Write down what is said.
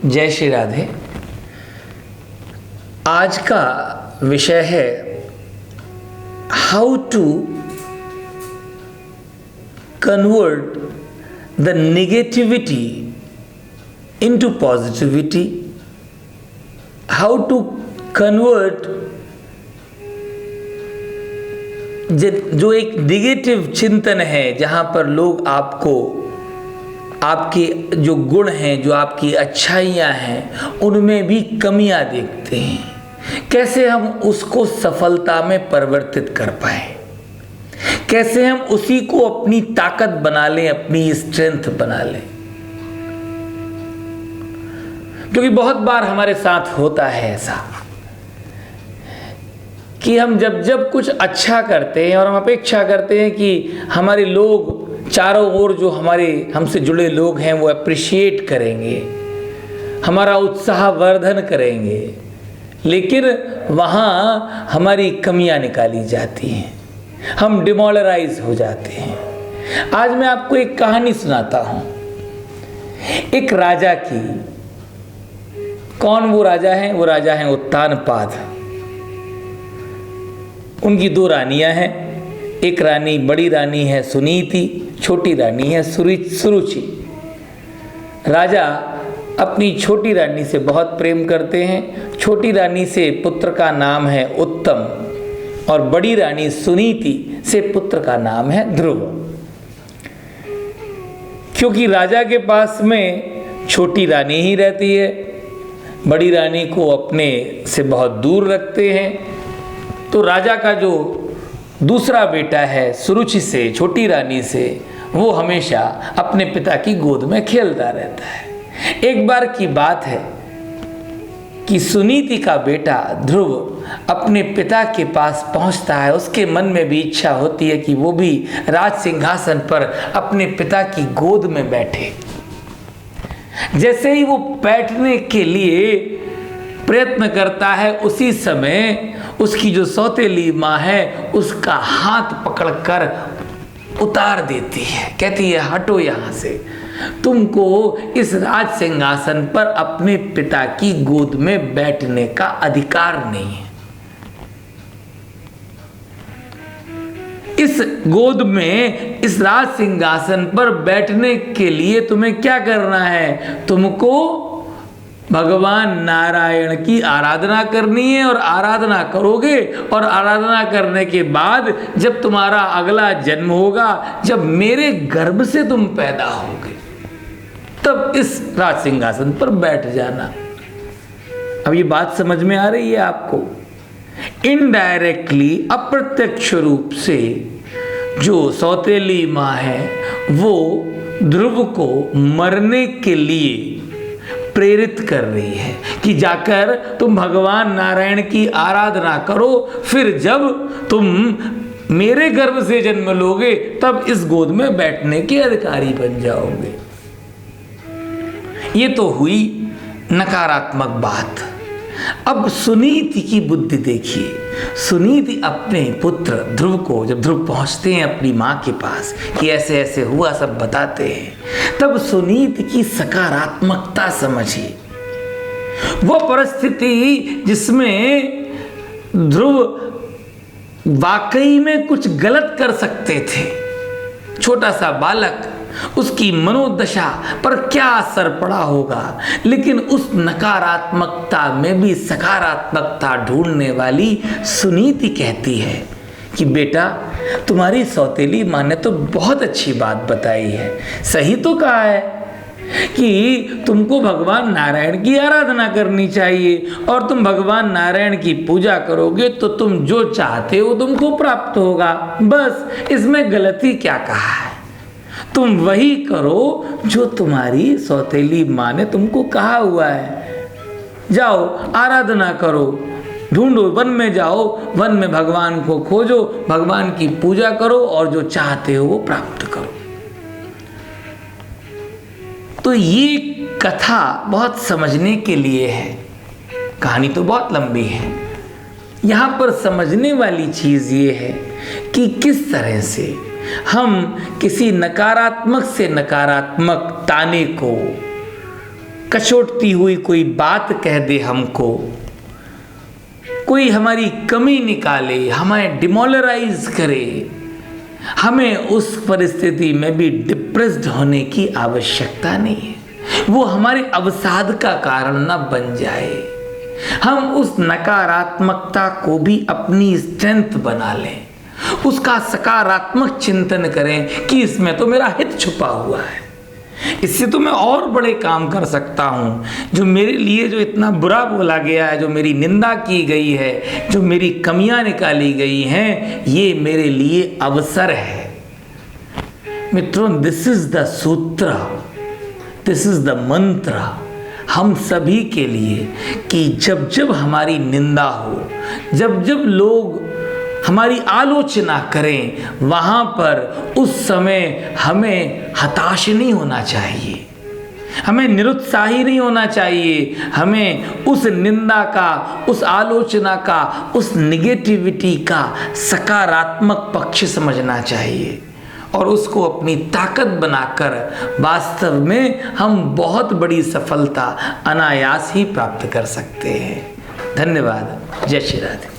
जय श्री राधे। आज का विषय है how to convert the negativity into positivity, how to convert जो एक नेगेटिव चिंतन है, जहाँ पर लोग आपको आपके जो गुण हैं, जो आपकी अच्छाइयाँ हैं, उनमें भी कमियाँ देखते हैं, कैसे हम उसको सफलता में परिवर्तित कर पाए, कैसे हम उसी को अपनी ताकत बना लें, अपनी स्ट्रेंथ बना लें। क्योंकि बहुत बार हमारे साथ होता है ऐसा कि हम जब जब कुछ अच्छा करते हैं और हम अपेक्षा करते हैं कि हमारे लोग चारों ओर जो हमारे हमसे जुड़े लोग हैं वो अप्रिशिएट करेंगे, हमारा उत्साहवर्धन करेंगे, लेकिन वहाँ हमारी कमियाँ निकाली जाती हैं, हम डिमोरलाइज हो जाते हैं। आज मैं आपको एक कहानी सुनाता हूँ, एक राजा की। कौन वो राजा है? वो राजा हैं उत्तानपाद। उनकी दो रानियां हैं, एक रानी, बड़ी रानी है सुनीति, छोटी रानी है सुरुचि। राजा अपनी छोटी रानी से बहुत प्रेम करते हैं। छोटी रानी से पुत्र का नाम है उत्तम और बड़ी रानी सुनीति से पुत्र का नाम है ध्रुव। क्योंकि राजा के पास में छोटी रानी ही रहती है, बड़ी रानी को अपने से बहुत दूर रखते हैं, तो राजा का जो दूसरा बेटा है सुरुचि से, छोटी रानी से, वो हमेशा अपने पिता की गोद में खेलता रहता है। एक बार की बात है कि सुनीति का बेटा ध्रुव अपने पिता के पास पहुंचता है। उसके मन में भी इच्छा होती है कि वो भी राज सिंहासन पर अपने पिता की गोद में बैठे। जैसे ही वो बैठने के लिए प्रयत्न करता है, उसी समय उसकी जो सौतेली माँ है उसका हाथ पकड़कर उतार देती है। कहती है, हटो यहाँ से, तुमको इस राज सिंहासन पर अपने पिता की गोद में बैठने का अधिकार नहीं है। इस गोद में, इस राज सिंहासन पर बैठने के लिए तुम्हें क्या करना है? तुमको भगवान नारायण की आराधना करनी है, और आराधना करोगे और आराधना करने के बाद जब तुम्हारा अगला जन्म होगा, जब मेरे गर्भ से तुम पैदा होगे, तब इस राज सिंहासन पर बैठ जाना। अब ये बात समझ में आ रही है आपको? इनडायरेक्टली, अप्रत्यक्ष रूप से जो सौतेली माँ है वो ध्रुव को मरने के लिए प्रेरित कर रही है कि जाकर तुम भगवान नारायण की आराधना करो, फिर जब तुम मेरे गर्भ से जन्म लोगे तब इस गोद में बैठने के अधिकारी बन जाओगे। ये तो हुई नकारात्मक बात। अब सुनीति की बुद्धि देखिए। सुनीति अपने पुत्र ध्रुव को, जब ध्रुव पहुंचते हैं अपनी माँ के पास कि ऐसे ऐसे हुआ, सब बताते हैं, तब सुनीति की सकारात्मकता समझिए। वो परिस्थिति जिसमें ध्रुव वाकई में कुछ गलत कर सकते थे, छोटा सा बालक, उसकी मनोदशा पर क्या असर पड़ा होगा, लेकिन उस नकारात्मकता में भी सकारात्मकता ढूंढने वाली सुनीति कहती है कि बेटा, तुम्हारी सौतेली माँ ने तो बहुत अच्छी बात बताई है, सही तो कहा है कि तुमको भगवान नारायण की आराधना करनी चाहिए, और तुम भगवान नारायण की पूजा करोगे तो तुम जो चाहते हो तुमको प्राप्त होगा। बस इसमें गलती क्या कहा है? तुम वही करो जो तुम्हारी सौतेली माँ ने तुमको कहा हुआ है। जाओ, आराधना करो, ढूंढो, वन में जाओ, वन में भगवान को खोजो, भगवान की पूजा करो और जो चाहते हो वो प्राप्त करो। तो ये कथा बहुत समझने के लिए है। कहानी तो बहुत लंबी है। यहाँ पर समझने वाली चीज ये है कि किस तरह से हम किसी नकारात्मक से नकारात्मक ताने को कचोटती हुई कोई बात कह दे हमको, कोई हमारी कमी निकाले, हमें डिमोरलाइज करे, हमें उस परिस्थिति में भी डिप्रेस्ड होने की आवश्यकता नहीं है। वो हमारे अवसाद का कारण न बन जाए। हम उस नकारात्मकता को भी अपनी स्ट्रेंथ बना लें, उसका सकारात्मक चिंतन करें कि इसमें तो मेरा हित छुपा हुआ है, इससे तो मैं और बड़े काम कर सकता हूँ। जो मेरे लिए जो इतना बुरा बोला गया है, जो मेरी निंदा की गई है, जो मेरी कमियां निकाली गई हैं, ये मेरे लिए अवसर है। मित्रों, दिस इज द सूत्र, दिस इज द मंत्र हम सभी के लिए कि जब जब हमारी निंदा हो, जब जब लोग हमारी आलोचना करें, वहाँ पर उस समय हमें हताश नहीं होना चाहिए, हमें निरुत्साही नहीं होना चाहिए। हमें उस निंदा का, उस आलोचना का, उस निगेटिविटी का सकारात्मक पक्ष समझना चाहिए और उसको अपनी ताकत बनाकर वास्तव में हम बहुत बड़ी सफलता अनायास ही प्राप्त कर सकते हैं। धन्यवाद। जय श्री राधे।